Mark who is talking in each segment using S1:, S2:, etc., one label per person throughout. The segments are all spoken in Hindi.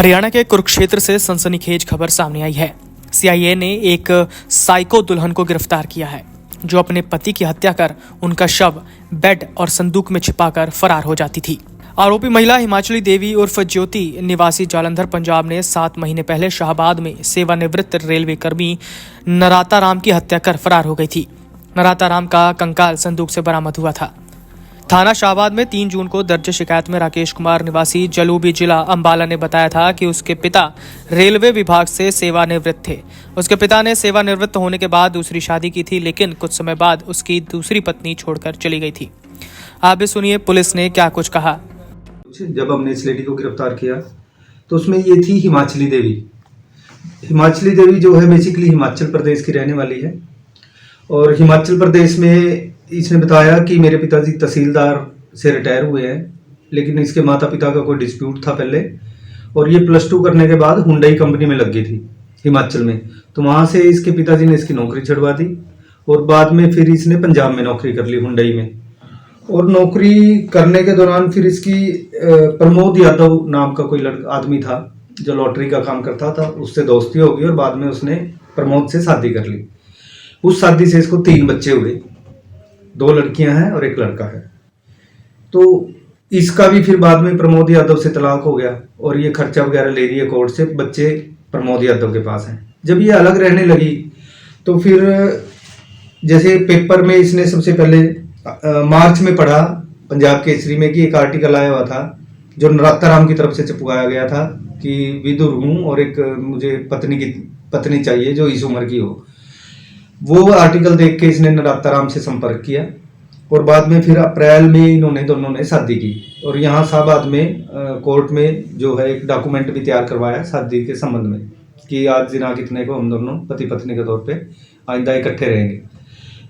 S1: हरियाणा के कुरुक्षेत्र से सनसनीखेज खबर सामने आई है। सीआईए ने एक साइको दुल्हन को गिरफ्तार किया है जो अपने पति की हत्या कर उनका शव बेड और संदूक में छिपाकर फरार हो जाती थी। आरोपी महिला हिमाचली देवी उर्फ ज्योति निवासी जालंधर पंजाब ने 7 महीने पहले शाहबाद में सेवानिवृत्त रेलवे कर्मी नराता राम की हत्या कर फरार हो गई थी। नराता राम का कंकाल संदूक से बरामद हुआ था। थाना शाहबाद में 3 जून को दर्ज शिकायत में राकेश कुमार निवासी जलूबी जिला अंबाला ने बताया था कि उसके पिता रेलवे विभाग से सेवानिवृत्त थे। उसके पिता ने सेवानिवृत्त होने के बाद दूसरी शादी की थी, लेकिन कुछ समय बाद उसकी दूसरी पत्नी छोड़कर चली गई थी। आप भी सुनिए पुलिस ने क्या कुछ कहा।
S2: जब हमने इस लेडी को गिरफ्तार किया तो उसमें ये थी हिमाचली देवी। हिमाचली देवी जो है बेसिकली हिमाचल प्रदेश की रहने वाली है और हिमाचल प्रदेश में इसने बताया कि मेरे पिताजी तहसीलदार से रिटायर हुए हैं, लेकिन इसके माता पिता का कोई डिस्प्यूट था पहले और ये +2 करने के बाद हुंडई कंपनी में लग गई थी हिमाचल में। तो वहाँ से इसके पिताजी ने इसकी नौकरी छुड़वा दी और बाद में फिर इसने पंजाब में नौकरी कर ली हुंडई में। और नौकरी करने के दौरान फिर इसकी प्रमोद यादव नाम का कोई आदमी था जो लॉटरी का काम करता था, उससे दोस्ती हो गई और बाद में उसने प्रमोद से शादी कर ली। उस शादी से इसको 3 बच्चे हुए, 2 लड़कियां हैं और 1 लड़का है। तो इसका भी फिर बाद में प्रमोद यादव से तलाक हो गया और ये खर्चा वगैरह ले रही है कोर्ट से। बच्चे प्रमोद यादव के पास हैं। जब ये अलग रहने लगी तो फिर जैसे पेपर में इसने सबसे पहले मार्च में पढ़ा पंजाब केसरी में कि एक आर्टिकल आया हुआ था जो नराता राम की तरफ से छपवाया गया था कि विधुर हूँ और एक मुझे पत्नी चाहिए जो इस उम्र की हो। वो आर्टिकल देख के इसने नराता राम से संपर्क किया और बाद में फिर अप्रैल में इन्होंने दोनों ने शादी की और यहाँ शाहबाद में कोर्ट में जो है एक डॉक्यूमेंट भी तैयार करवाया शादी के संबंध में कि आज दिनांक इतने को हम दोनों पति पत्नी के तौर पे आइंदा इकट्ठे रहेंगे।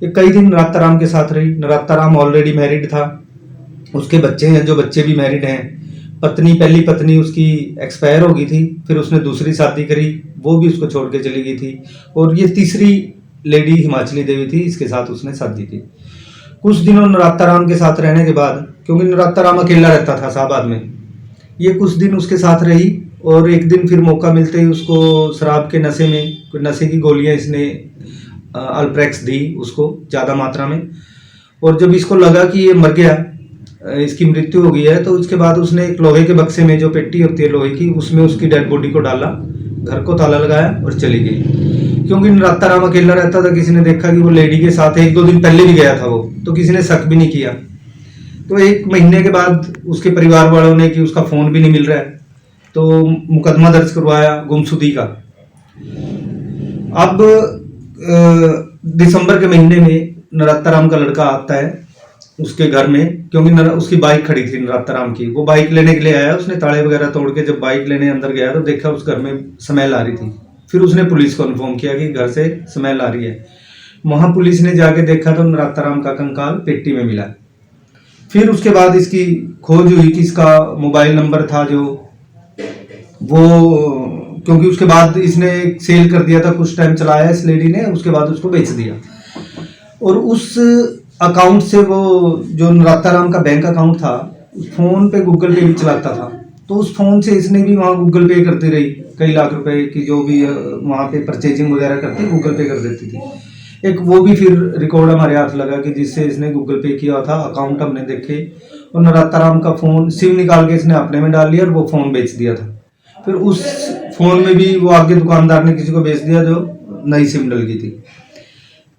S2: ये कई दिन नराता राम के साथ रही। नराता राम ऑलरेडी मैरिड था, उसके बच्चे हैं जो बच्चे भी मैरिड हैं। पहली पत्नी उसकी एक्सपायर हो गई थी, फिर उसने दूसरी शादी करी, वो भी उसको छोड़ के चली गई थी और ये तीसरी लेडी हिमाचली देवी थी, इसके साथ उसने शादी की। कुछ दिनों नराता राम के साथ रहने के बाद, क्योंकि नराता राम अकेला रहता था शाहबाद में, ये कुछ दिन उसके साथ रही और एक दिन फिर मौका मिलते ही उसको शराब के नशे में नशे की गोलियां इसने अल्प्रेक्स दी उसको ज़्यादा मात्रा में। और जब इसको लगा कि ये मर गया, इसकी मृत्यु हो गई है, तो उसके बाद उसने एक लोहे के बक्से में जो पेटी होती है लोहे की, उसमें उसकी डेड बॉडी को डाला, घर को ताला लगाया और चली गई। क्योंकि नराता राम अकेला रहता था, किसी ने देखा कि वो लेडी के साथ 1-2 दिन पहले भी गया था वो, तो किसी ने शक भी नहीं किया। तो 1 महीने के बाद उसके परिवार वालों ने कि उसका फ़ोन भी नहीं मिल रहा है तो मुकदमा दर्ज करवाया गुमशुदगी का। अब दिसंबर के महीने में नराता राम का लड़का आता है उसके घर में, क्योंकि उसकी बाइक खड़ी थी नराता राम की। वो बाइक लेने के लिए आया, उसने ताले वगैरह तोड़ के जब बाइक लेने अंदर गया तो देखा उस घर में स्मेल आ रही थी। फिर उसने पुलिस को इन्फॉर्म किया कि घर से स्मेल आ रही है। वहां पुलिस ने जाके देखा तो नराता राम का कंकाल पेटी में मिला। फिर उसके बाद इसकी खोज हुई कि इसका मोबाइल नंबर था जो वो, क्योंकि उसके बाद इसने सेल कर दिया था, कुछ टाइम चलाया इस लेडी ने, उसके बाद उसको बेच दिया। और उस अकाउंट से वो जो नराता राम का बैंक अकाउंट था, उस फोन पे गूगल पे भी चलाता था, तो उस फोन से इसने भी वहाँ गूगल पे करती रही। कई लाख रुपए की जो भी वहाँ पे परचेजिंग वगैरह करती गूगल पे कर देती थी। एक वो भी फिर रिकॉर्ड हमारे हाथ लगा कि जिससे इसने गूगल पे किया था, अकाउंट हमने देखे और नराता राम का फ़ोन सिम निकाल के इसने अपने में डाल लिया और वो फ़ोन बेच दिया था। फिर उस फ़ोन में भी वो आगे दुकानदार ने किसी को बेच दिया जो नई सिम डल गई थी।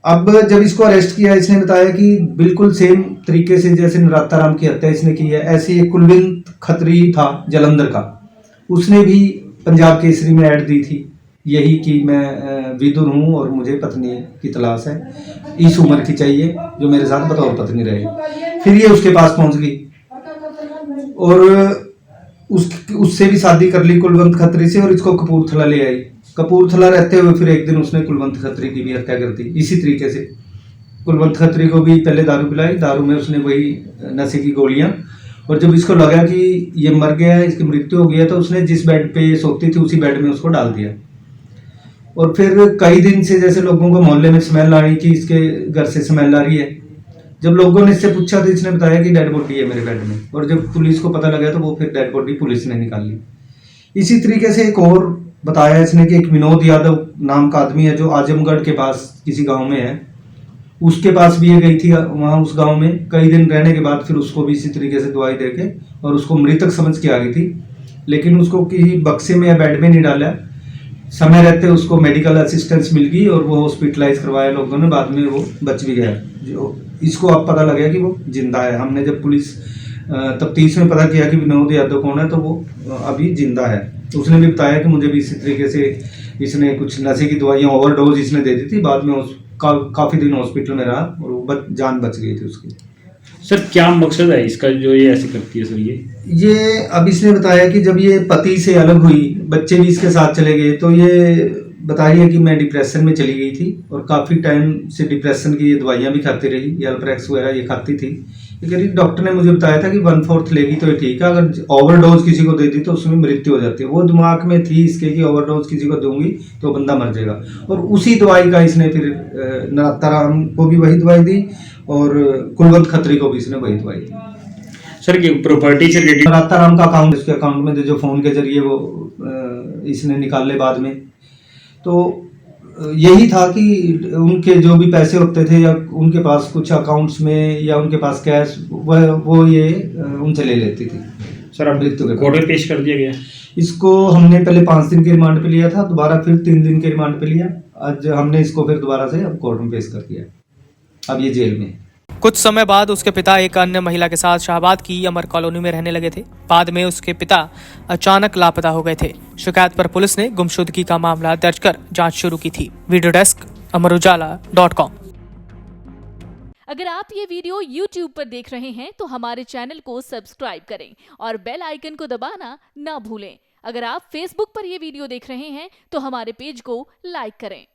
S2: अब जब इसको अरेस्ट किया, इसने बताया कि बिल्कुल सेम तरीके से जैसे नराता राम की हत्या इसने की है, ऐसे एक कुलवंत खत्री था जलंधर का, उसने भी पंजाब केसरी में ऐड दी थी यही कि मैं विधुर हूँ और मुझे पत्नी की तलाश है, इस उम्र की चाहिए जो मेरे साथ बतौर पत्नी रहे। फिर ये उसके पास पहुंच गई और उससे भी शादी कर ली कुलवंत खत्री से और इसको कपूरथला ले आई। कपूरथला रहते हुए फिर एक दिन उसने कुलवंत खत्री की भी हत्या कर दी इसी तरीके से। कुलवंत खत्री को भी पहले दारू पिलाई, दारू में उसने वही नशे की गोलियां, और जब इसको लगा कि ये मर गया है, इसकी मृत्यु हो गई है, तो उसने जिस बेड पे सोती थी उसी बेड में उसको डाल दिया। और फिर कई दिन से जैसे लोगों को मोहल्ले में स्मेल आ रही कि इसके घर से स्मेल आ रही है। जब लोगों ने इससे पूछा तो इसने बताया कि डेड बॉडी है मेरे बेड में, और जब पुलिस को पता लगा तो वो फिर डेड बॉडी पुलिस ने निकाल ली। इसी तरीके से एक और बताया इसने कि एक विनोद यादव नाम का आदमी है जो आजमगढ़ के पास किसी गांव में है, उसके पास भी ये गई थी वहाँ उस गांव में। कई दिन रहने के बाद फिर उसको भी इसी तरीके से दवाई देके और उसको मृतक समझ के आ गई थी, लेकिन उसको किसी बक्से में या बेड में नहीं डाला। समय रहते उसको मेडिकल असिस्टेंस मिल गई और वो हॉस्पिटलाइज करवाया लोगों ने, बाद में वो बच भी गया। जो इसको अब पता लगा कि वो जिंदा है। हमने जब पुलिस तफ्तीश में पता किया कि विनोद यादव कौन है तो वो अभी जिंदा है। तो उसने भी बताया कि मुझे भी इसी तरीके से इसने कुछ नशे की दवाइयाँ ओवरडोज इसने दे दी थी, बाद में काफ़ी दिन हॉस्पिटल में रहा और वो जान बच गई थी उसकी।
S3: सर क्या मकसद है इसका जो ये ऐसे करती है? सर
S2: ये अब इसने बताया कि जब ये पति से अलग हुई, बच्चे भी इसके साथ चले गए, तो ये बताइए कि मैं डिप्रेशन में चली गई थी और काफ़ी टाइम से डिप्रेशन की ये दवाइयाँ भी खाती रही, ये अल्प्रेक्स वगैरह ये खाती थी। लेकिन डॉक्टर ने मुझे बताया था कि 1/4 लेगी तो ये ठीक है, अगर ओवरडोज किसी को दे दी तो उसमें मृत्यु हो जाती है। वो दिमाग में थी इसके कि ओवरडोज किसी को दूंगी तो बंदा मर जाएगा, और उसी दवाई का इसने फिर नराताराम को भी वही दवाई दी और कुलवंत खत्री को भी इसने वही दवाई दी।
S3: सर की प्रॉपर्टी से रिलेटेड
S2: नराताराम का अकाउंट इसके अकाउंट में जो फ़ोन के जरिए वो इसने निकाले बाद में, तो यही था कि उनके जो भी पैसे होते थे या उनके पास कुछ अकाउंट्स में या उनके पास कैश वो ये उनसे ले लेती थी।
S3: सर अब कोर्ट में पेश कर दिया गया?
S2: इसको हमने पहले 5 दिन के रिमांड पे लिया था, दोबारा फिर 3 दिन के रिमांड पे लिया। आज हमने इसको फिर दोबारा से अब कोर्ट में पेश कर दिया। अब ये जेल में।
S1: कुछ समय बाद उसके पिता एक अन्य महिला के साथ शाहबाद की अमर कॉलोनी में रहने लगे थे। बाद में उसके पिता अचानक लापता हो गए थे। शिकायत पर पुलिस ने गुमशुदगी का मामला दर्ज कर जांच शुरू की थी। वीडियो डेस्क अमरुजाला.com।
S4: अगर आप ये वीडियो YouTube पर देख रहे हैं तो हमारे चैनल को सब्सक्राइब करें और बेल आइकन को दबाना ना भूलें। अगर आप Facebook पर ये वीडियो देख रहे हैं तो हमारे पेज को लाइक करें।